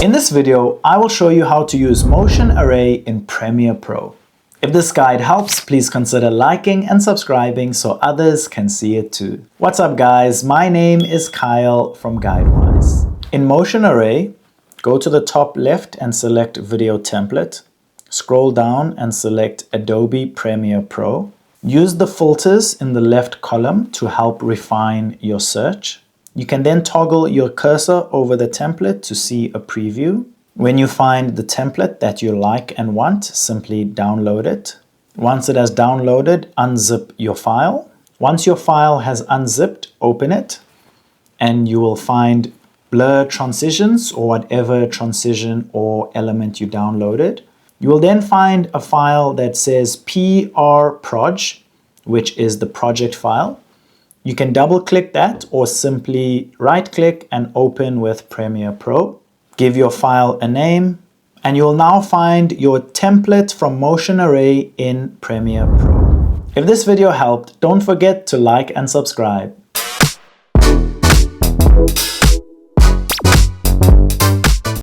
In this video, I will show you how to use Motion Array in Premiere Pro. If this guide helps, please consider liking and subscribing so others can see it too. What's up guys, my name is Kyle from GuideWise. In Motion Array, go to the top left and select Video Template. Scroll down and select Adobe Premiere Pro. Use the filters in the left column to help refine your search. You can then toggle your cursor over the template to see a preview. When you find the template that you like and want, simply download it. Once it has downloaded, unzip your file. Once your file has unzipped, open it, and you will find blur transitions or whatever transition or element you downloaded. You will then find a file that says proj, which is the project file. You can double click that or simply right click and open with Premiere Pro. Give your file a name and you'll now find your template from Motion Array in Premiere Pro. If this video helped, don't forget to like and subscribe.